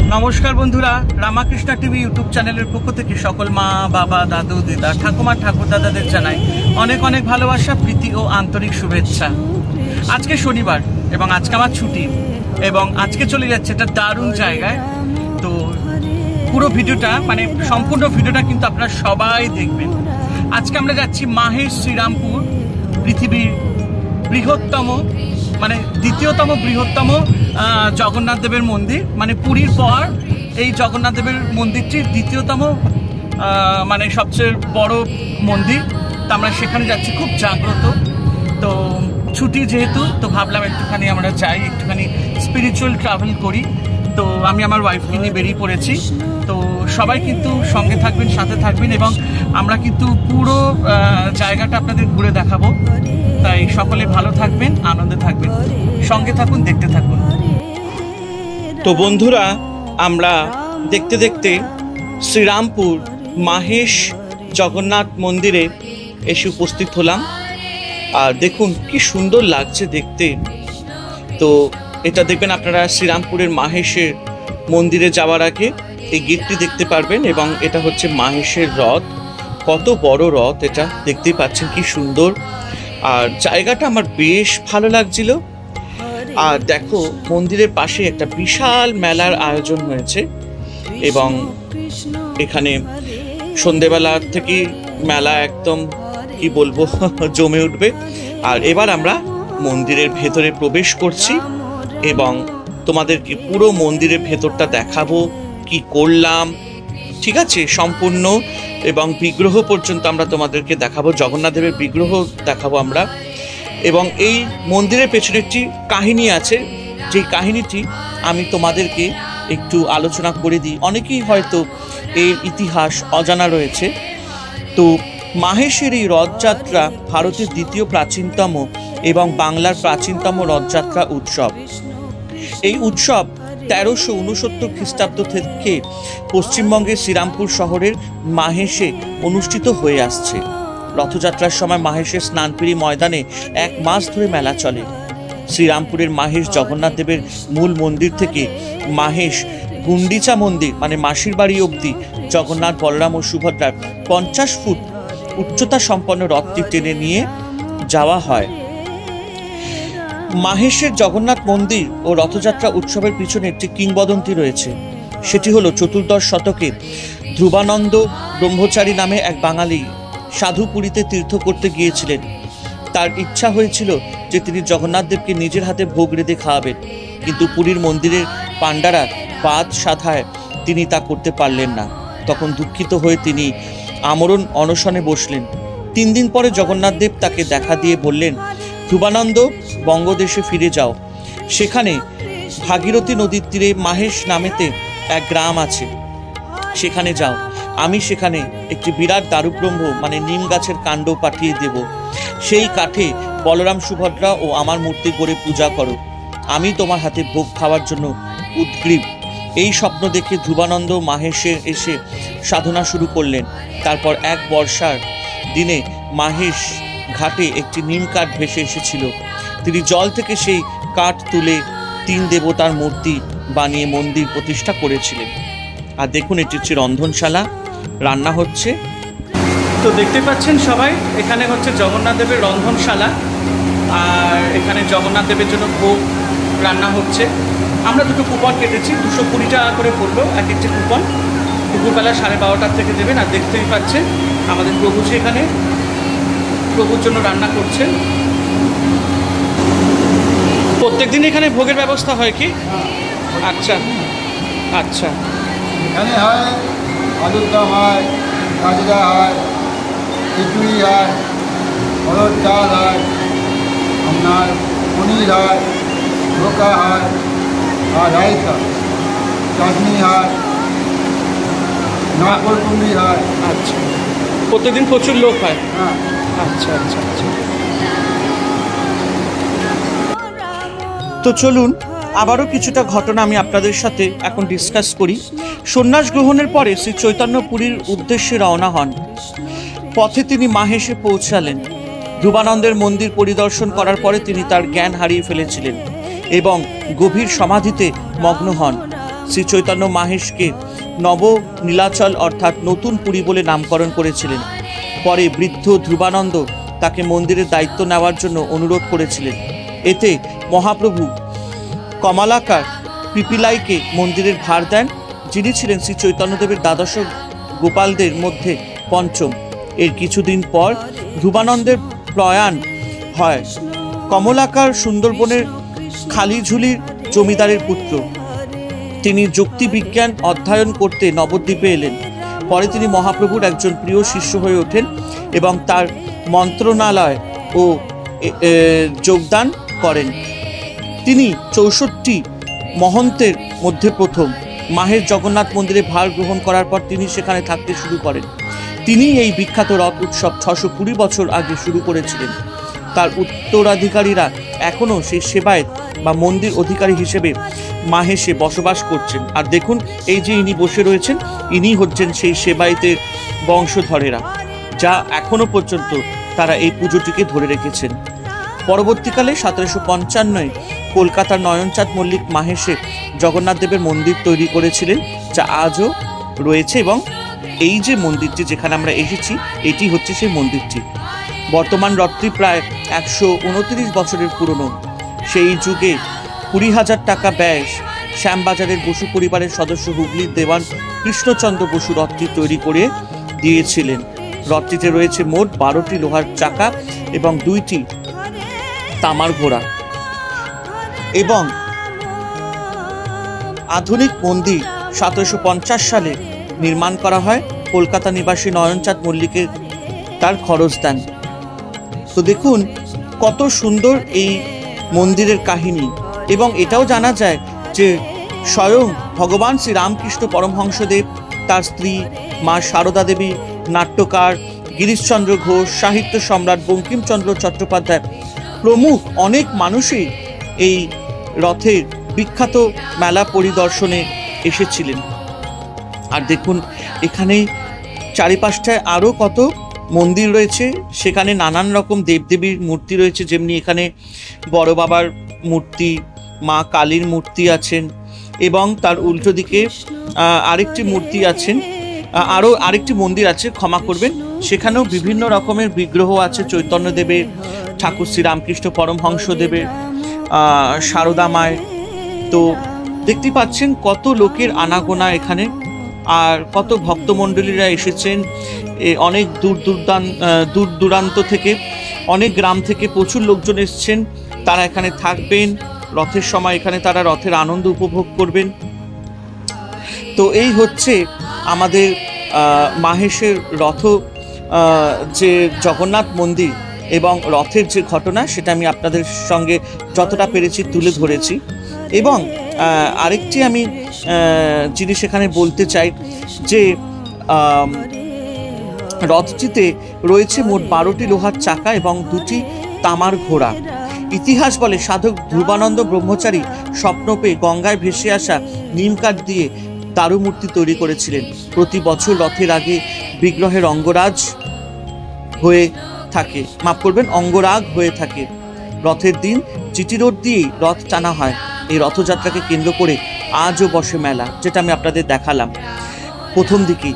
नमस्कार बंधुरा Ramakrishna TV YouTube channel पक्ष থেকে সকল মা বাবা দাদু দিদা ঠাকুমা ঠাকুর দাদাদের জানাই অনেক অনেক ভালোবাসা প্রীতি ও আন্তরিক শুভেচ্ছা। আজকে শনিবার এবং আজকে আমার ছুটি এবং আজকে চলে যাচ্ছে একটা দারুণ জায়গায়। তো পুরো ভিডিওটা মানে সম্পূর্ণ ভিডিওটা কিন্তু আপনারা সবাই দেখবেন। আজকে আমরা যাচ্ছি মাহেশ শ্রীরামপুর, পৃথিবীর বৃহত্তম মানে দ্বিতীয়তম বৃহত্তম জগন্নাথ দেবের মন্দির, মানে পুরীর পর এই জগন্নাথ দেবের মন্দিরটি দ্বিতীয়তম মানে সবচেয়ে বড় মন্দির। তো আমরা সেখানে যাচ্ছি খুব জাগ্রত। তো ছুটি যেহেতু তো ভাবলাম একটুখানি আমরা যাই, একটুখানি স্পিরিচুয়াল ট্রাভেল করি। তো আমি আমার ওয়াইফকে নিয়ে বেরিয়ে পড়েছি। তো সবাই কিন্তু সঙ্গে থাকবেন, সাথে থাকবেন এবং আমরা কিন্তু পুরো জায়গাটা আপনাদের ঘুরে দেখাবো। তাই সকলে ভালো থাকবেন, আনন্দে থাকবেন, সঙ্গে থাকুন, দেখতে থাকুন। তো বন্ধুরা আমরা দেখতে দেখতে শ্রীরামপুর মাহেশ জগন্নাথ মন্দিরে এসে উপস্থিত হলাম। আর দেখুন কি সুন্দর লাগছে দেখতে। তো এটা দেখবেন আপনারা শ্রীরামপুরের মাহেশের মন্দিরে যাওয়ার আগে এই গেটটি দেখতে পারবেন এবং এটা হচ্ছে মাহেশের রথ। কত বড় রথ, এটা দেখতেই পাচ্ছেন কি সুন্দর। আর জায়গাটা আমার বেশ ভালো লাগছিল। আর দেখো মন্দিরের পাশে একটা বিশাল মেলার আয়োজন হয়েছে এবং এখানে সন্ধেবেলা থেকে মেলা একদম কি বলবো জমে উঠবে। আর এবার আমরা মন্দিরের ভেতরে প্রবেশ করছি এবং তোমাদেরকে পুরো মন্দিরের ভেতরটা দেখাবো, কি করলাম, ঠিক আছে, সম্পূর্ণ এবং বিগ্রহ পর্যন্ত আমরা তোমাদেরকে দেখাবো। জগন্নাথ দেবের বিগ্রহ দেখাবো আমরা। এবং এই মন্দিরের পেছনে একটি কাহিনী আছে, যেই কাহিনীটি আমি তোমাদেরকে একটু আলোচনা করে দিই। অনেকেই হয়তো এর ইতিহাস অজানা রয়েছে। তো মাহেশের এই রথযাত্রা ভারতের দ্বিতীয় প্রাচীনতম এবং বাংলার প্রাচীনতম রথযাত্রা উৎসব। এই উৎসব 1369 খ্রিস্টাব্দ থেকে পশ্চিমবঙ্গের শ্রীরামপুর শহরের মাহেশে অনুষ্ঠিত হয়ে আসছে। রথযাত্রার সময় মাহেশের স্নানপিড়ি ময়দানে 1 মাস ধরে মেলা চলে। শ্রীরামপুরের মাহেশ জগন্নাথ দেবের মূল মন্দির থেকে মাহেশ গুন্ডিচা মন্দির মানে মাসির বাড়ি অবধি জগন্নাথ, বলরাম ও সুভদ্রার 50 ফুট উচ্চতা সম্পন্ন রথটি টেনে নিয়ে যাওয়া হয়। মাহেশের জগন্নাথ মন্দির ও রথযাত্রা উৎসবের পিছনে একটি কিংবদন্তি রয়েছে। সেটি হলো 14 শতকে ধ্রুবানন্দ ব্রহ্মচারী নামে এক বাঙালি সাধু পুরীতে তীর্থ করতে গিয়েছিলেন। তার ইচ্ছা হয়েছিল যে তিনি জগন্নাথ দেবকে নিজের হাতে ভোগ রেঁধে খাওয়াবেন, কিন্তু পুরীর মন্দিরের পাণ্ডারা বাদ সাধায় তিনি তা করতে পারলেন না। তখন দুঃখিত হয়ে তিনি আমরণ অনশনে বসলেন। 3 দিন পরে জগন্নাথ দেব তাকে দেখা দিয়ে বললেন, ধ্রুবানন্দ, বঙ্গদেশে ফিরে যাও। সেখানে ভাগীরথী নদীর তীরে মাহেশ নামেতে এক গ্রাম আছে, সেখানে যাও। আমি সেখানে একটি বিরাট দারুব্রহ্ম মানে নিম গাছের কাণ্ড পাঠিয়ে দেব। সেই কাঠে বলরাম, সুভদ্রা ও আমার মূর্তি করে পূজা করো। আমি তোমার হাতে ভোগ খাওয়ার জন্য উদ্গ্রীব। এই স্বপ্ন দেখে ধ্রুবানন্দ মাহেশে এসে সাধনা শুরু করলেন। তারপর এক বর্ষার দিনে মাহেশ ঘাটে একটি নিম কাঠ ভেসে এসেছিল। তিনি জল থেকে সেই কাঠ তুলে 3 দেবতার মূর্তি বানিয়ে মন্দির প্রতিষ্ঠা করেছিলেন। আর দেখুন এটি হচ্ছে রন্ধনশালা, রান্না হচ্ছে। তো দেখতে পাচ্ছেন সবাই, এখানে হচ্ছে জগন্নাথ দেবের রন্ধনশালা। আর এখানে জগন্নাথ দেবের জন্য ভোগ রান্না হচ্ছে। আমরা 2টো কুপন কেটেছি, 220 টাকা করে পড়লো এক একটি কুপন। দুপুরবেলা 12:30 থেকে দেবেন। আর দেখতেই পাচ্ছেন আমাদের প্রভু সেখানে প্রভুর জন্য রান্না করছেন। প্রত্যেকদিন এখানে ভোগের ব্যবস্থা হয় কি? আচ্ছা আচ্ছা। এখানে হয় আলুর দম হয়, কাজরা হয়, খিচুড়ি হয়, হলুদ ডাল হয়, আপনার পনির হয়, ধোকা হয়, আর রায়তা, চাটনি হয়, নারকোল কুমড়ি হয়। আচ্ছা, প্রত্যেকদিন প্রচুর লোক হয়। হ্যাঁ। আচ্ছা আচ্ছা আচ্ছা। তো চলুন আবারও কিছুটা ঘটনা আমি আপনাদের সাথে এখন ডিসকাস করি। সন্ন্যাস গ্রহণের পরে শ্রী চৈতন্য পুরীর উদ্দেশ্যে রওনা হন। পথে তিনি মাহেশে পৌঁছালেন। ধ্রুবানন্দের মন্দির পরিদর্শন করার পরে তিনি তার জ্ঞান হারিয়ে ফেলেছিলেন এবং গভীর সমাধিতে মগ্ন হন। শ্রী চৈতন্য মাহেশকে নব নীলাচল অর্থাৎ নতুন পুরী বলে নামকরণ করেছিলেন। পরে বৃদ্ধ ধ্রুবানন্দ তাকে মন্দিরের দায়িত্ব নেওয়ার জন্য অনুরোধ করেছিলেন। এতে মহাপ্রভু কমলাকার পিপিলাইকে মন্দিরের ভার দেন, যিনি ছিলেন শ্রী চৈতন্যদেবের দ্বাদশ গোপালদের মধ্যে পঞ্চম। এর কিছুদিন পর ধ্রুবানন্দের প্রয়াণ হয়। কমলাকার সুন্দরবনের খালিঝুলির জমিদারের পুত্র। তিনি যুক্তিবিজ্ঞান অধ্যয়ন করতে নবদ্বীপে এলেন। পরে তিনি মহাপ্রভুর একজন প্রিয় শিষ্য হয়ে ওঠেন এবং তার মন্ত্রণালয় ও যোগদান করেন। তিনি 64 মহন্তের মধ্যে প্রথম। মাহের জগন্নাথ মন্দিরে ভার গ্রহণ করার পর তিনি সেখানে থাকতে শুরু করেন। তিনি এই বিখ্যাত রথ উৎসব 620 বছর আগে শুরু করেছিলেন। তার উত্তরাধিকারীরা এখনও সেই সেবায়েত বা মন্দির অধিকারী হিসেবে মাহেশে বসবাস করছেন। আর দেখুন, এই যে ইনি বসে রয়েছেন, ইনি হচ্ছেন সেই সেবায়েতের বংশধরেরা, যা এখনো পর্যন্ত তারা এই পুজোটিকে ধরে রেখেছেন। পরবর্তীকালে 1755 কলকাতার নয়নচাঁদ মল্লিক মাহেশে জগন্নাথ দেবের মন্দির তৈরি করেছিলেন, যা আজও রয়েছে। এবং এই যে মন্দিরটি যেখানে আমরা এসেছি, এটি হচ্ছে সেই মন্দিরটি। বর্তমান রথটি প্রায় 129 বছরের পুরনো। সেই যুগে 20,000 টাকা ব্যয় শ্যামবাজারের বসু পরিবারের সদস্য হুগলির দেওয়ান কৃষ্ণচন্দ্র বসু রথটি তৈরি করে দিয়েছিলেন। রথটিতে রয়েছে মোট 12টি লোহার চাকা এবং 2টি তামার ঘোড়া। এবং আধুনিক মন্দির 1750 সালে নির্মাণ করা হয়। কলকাতা নিবাসী নয়নচাঁদ মল্লিকের তার খরচ দেন। তো দেখুন কত সুন্দর এই মন্দিরের কাহিনী। এবং এটাও জানা যায় যে স্বয়ং ভগবান শ্রী রামকৃষ্ণ পরমহংসদেব, তার স্ত্রী মা সারদা দেবী, নাট্যকার গিরিশচন্দ্র ঘোষ, সাহিত্য সম্রাট বঙ্কিমচন্দ্র চট্টোপাধ্যায় প্রমুখ অনেক মানুষই এই রথের বিখ্যাত মেলা পরিদর্শনে এসেছিলেন। আর দেখুন এখানে চারিপাশটায় আরও কত মন্দির রয়েছে, সেখানে নানান রকম দেবদেবীর মূর্তি রয়েছে। যেমনি এখানে বড় বাবার মূর্তি, মা কালীর মূর্তি আছেন, এবং তার উল্টো দিকে আরেকটি মূর্তি আছেন, আরও আরেকটি মন্দির আছে, ক্ষমা করবেন, সেখানেও বিভিন্ন রকমের বিগ্রহ আছে চৈতন্যদেবের, ঠাকুর শ্রী রামকৃষ্ণ পরমহংসদেবের, সারদা মায়ের। তো দেখতে পাচ্ছেন কত লোকের আনাগোনা এখানে, আর কত ভক্তমণ্ডলীরা এসেছেন। অনেক দূর দূরান্ত থেকে, অনেক গ্রাম থেকে প্রচুর লোকজন এসছেন। তারা এখানে থাকবেন, রথের সময় এখানে তারা রথের আনন্দ উপভোগ করবেন। তো এই হচ্ছে আমাদের মাহেশের রথ, যে জগন্নাথ মন্দির এবং রথের যে ঘটনা, সেটা আমি আপনাদের সঙ্গে যতটা পেরেছি তুলে ধরেছি। এবং আরেকটি আমি জিনিস এখানে বলতে চাই যে রথটিতে রয়েছে মোট 12টি লোহার চাকা এবং 2টি তামার ঘোড়া। ইতিহাস বলে সাধক ধ্রুবানন্দ ব্রহ্মচারী স্বপ্ন পেয়ে গঙ্গায় ভেসে আসা নিমকাঠ দিয়ে দারুমূর্তি তৈরি করেছিলেন। প্রতি বছর রথের আগে বিগ্রহের অঙ্গরাগ হয়ে থাকে। রথের দিন জিটি রোড দিয়েই রথ টানা হয়। এই রথযাত্রাকে কেন্দ্র করে আজও বসে মেলা, যেটা আমি আপনাদের দেখালাম প্রথম দিকেই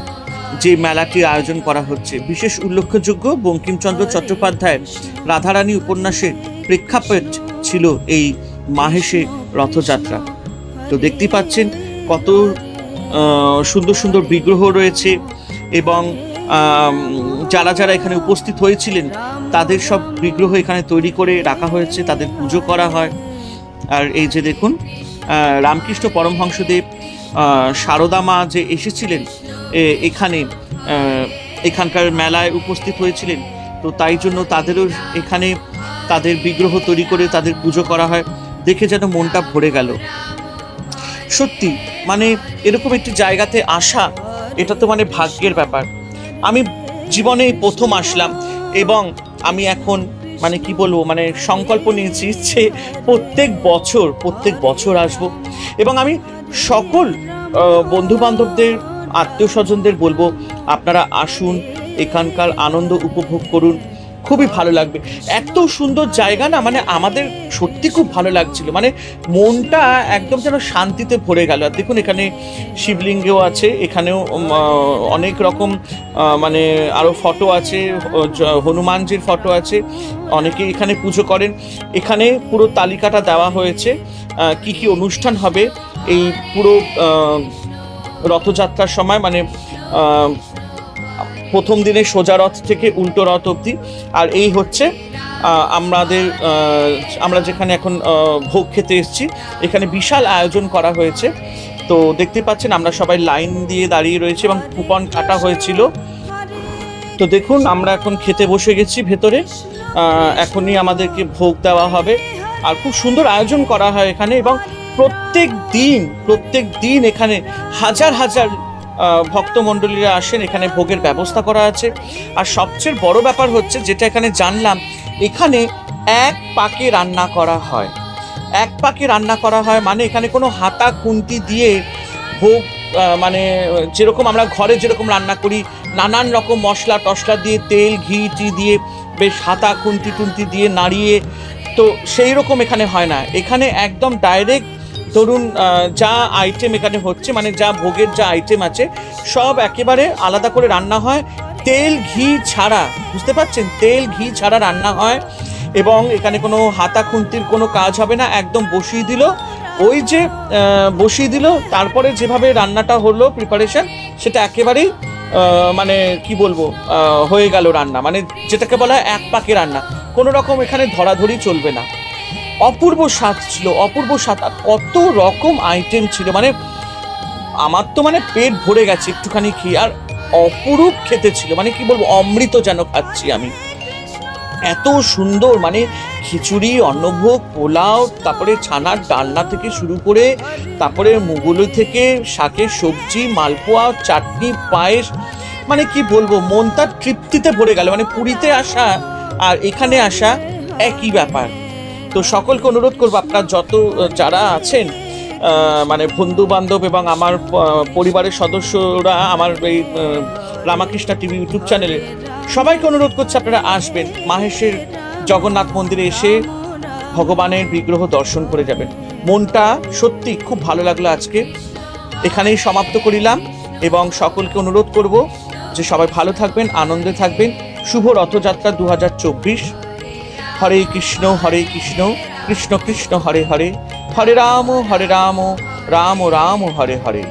যে মেলাটির আয়োজন করা হচ্ছে। বিশেষ উল্লেখযোগ্য বঙ্কিমচন্দ্র চট্টোপাধ্যায়ের রাধারানী উপন্যাসের প্রেক্ষাপট ছিল এই মাহেশে রথযাত্রা। তো দেখতেই পাচ্ছেন কত সুন্দর সুন্দর বিগ্রহ রয়েছে, এবং যারা যারা এখানে উপস্থিত হয়েছিলেন তাদের সব বিগ্রহ এখানে তৈরি করে রাখা হয়েছে, তাদের পুজো করা হয়। আর এই যে দেখুন রামকৃষ্ণ পরমহংসদেব, সারদা মা যে এসেছিলেন এখানকার মেলায় উপস্থিত হয়েছিলেন, তো তাই জন্য তাদেরও এখানে তাদের বিগ্রহ তৈরি করে তাদের পুজো করা হয়। দেখে যেন মনটা ভরে গেল। সত্যি মানে এরকম একটি জায়গাতে আসা, এটা তো মানে ভাগ্যের ব্যাপার। আমি জীবনে প্রথম আসলাম, এবং আমি এখন মানে কি বলবো, মানে সংকল্প নিয়েছি যে প্রত্যেক বছর আসবো। এবং আমি সকল বন্ধু বান্ধবদের, আত্মীয় স্বজনদের বলবো, আপনারা আসুন, এখানকার আনন্দ উপভোগ করুন। খুবই ভালো লাগবে। এত সুন্দর জায়গা না, মানে আমাদের সত্যি খুব ভালো লাগছিল, মানে মনটা একদম যেন শান্তিতে ভরে গেল। আর দেখুন এখানে শিবলিঙ্গও আছে, এখানেও অনেক রকম মানে আরও ফটো আছে, হনুমানজির ফটো আছে, অনেকে এখানে পুজো করেন। এখানে পুরো তালিকাটা দেওয়া হয়েছে কি কি অনুষ্ঠান হবে এই পুরো রথযাত্রার সময়, মানে প্রথম দিনে সোজা রথ থেকে উল্টো রথ অবধি। আর এই হচ্ছে আমরা যেখানে এখন ভোগ খেতে এসেছি, এখানে বিশাল আয়োজন করা হয়েছে। তো দেখতে পাচ্ছেন আমরা সবাই লাইন দিয়ে দাঁড়িয়ে রয়েছে এবং কুপন কাটা হয়েছিল। তো দেখুন আমরা এখন খেতে বসে গেছি ভেতরে, এখনই আমাদেরকে ভোগ দেওয়া হবে। আর খুব সুন্দর আয়োজন করা হয় এখানে, এবং প্রত্যেক দিন এখানে হাজার হাজার ভক্তমণ্ডলীরা আসেন, এখানে ভোগের ব্যবস্থা করা আছে। আর সবচেয়ে বড় ব্যাপার হচ্ছে, যেটা এখানে জানলাম, এখানে এক পাকে রান্না করা হয়। এক পাকে রান্না করা হয় মানে এখানে কোনো হাতা খুন্তি দিয়ে ভোগ, মানে যেরকম আমরা ঘরে যেরকম রান্না করি, নানান রকম মশলা টশলা দিয়ে, তেল ঘি টি দিয়ে বেশ হাতা খুন্তি টুন্তি দিয়ে নাড়িয়ে, তো সেই রকম এখানে হয় না। এখানে একদম ডাইরেক্ট ধরুন যা আইটেম এখানে হচ্ছে, মানে যা ভোগের যা আইটেম আছে সব একেবারে আলাদা করে রান্না হয়, তেল ঘি ছাড়া, বুঝতে পারছেন, তেল ঘি ছাড়া রান্না হয়। এবং এখানে কোনো হাতা খুন্তির কোনো কাজ হবে না, একদম বসিয়ে দিল, ওই যে বসিয়ে দিল, তারপরে যেভাবে রান্নাটা হলো প্রিপারেশন, সেটা একেবারেই মানে কি বলবো, হয়ে গেল রান্না, মানে যেটাকে বলা হয় এক পাকে রান্না, কোনো রকম এখানে ধরাধরি চলবে না। অপূর্ব স্বাদ ছিল, অপূর্ব স্বাদ, আর কত রকম আইটেম ছিল, মানে আমার তো মানে পেট ভরে গেছে একটুখানি খেয়ে। আর অপরূপ খেতে ছিল, মানে কি বলবো, অমৃত যেন খাচ্ছি আমি, এত সুন্দর, মানে খিচুড়ি, অন্নভোগ, পোলাও, তারপরে ছানার ডালনা থেকে শুরু করে, তারপরে মুগলি থেকে শাকের সবজি, মালপোয়া, চাটনি, পায়েস, মানে কি বলবো, মনটা তৃপ্তিতে ভরে গেল। মানে পুরীতে আসা আর এখানে আসা একই ব্যাপার। তো সকলকে অনুরোধ করবো, আপনারা যারা আছেন, মানে বন্ধু বান্ধব এবং আমার পরিবারের সদস্যরা, আমার এই রামাকৃষ্ণা টিভি ইউটিউব চ্যানেলে সবাইকে অনুরোধ করছে আপনারা আসবেন, মাহেশের জগন্নাথ মন্দিরে এসে ভগবানের বিগ্রহ দর্শন করে যাবেন। মনটা সত্যি খুব ভালো লাগলো। আজকে এখানেই সমাপ্ত করিলাম, এবং সকলকে অনুরোধ করব যে সবাই ভালো থাকবেন, আনন্দে থাকবেন। শুভ রথযাত্রা 2024। হরে কৃষ্ণ কৃষ্ণ কৃষ্ণ হরে হরে, হরে রাম রাম রাম হরে হরে।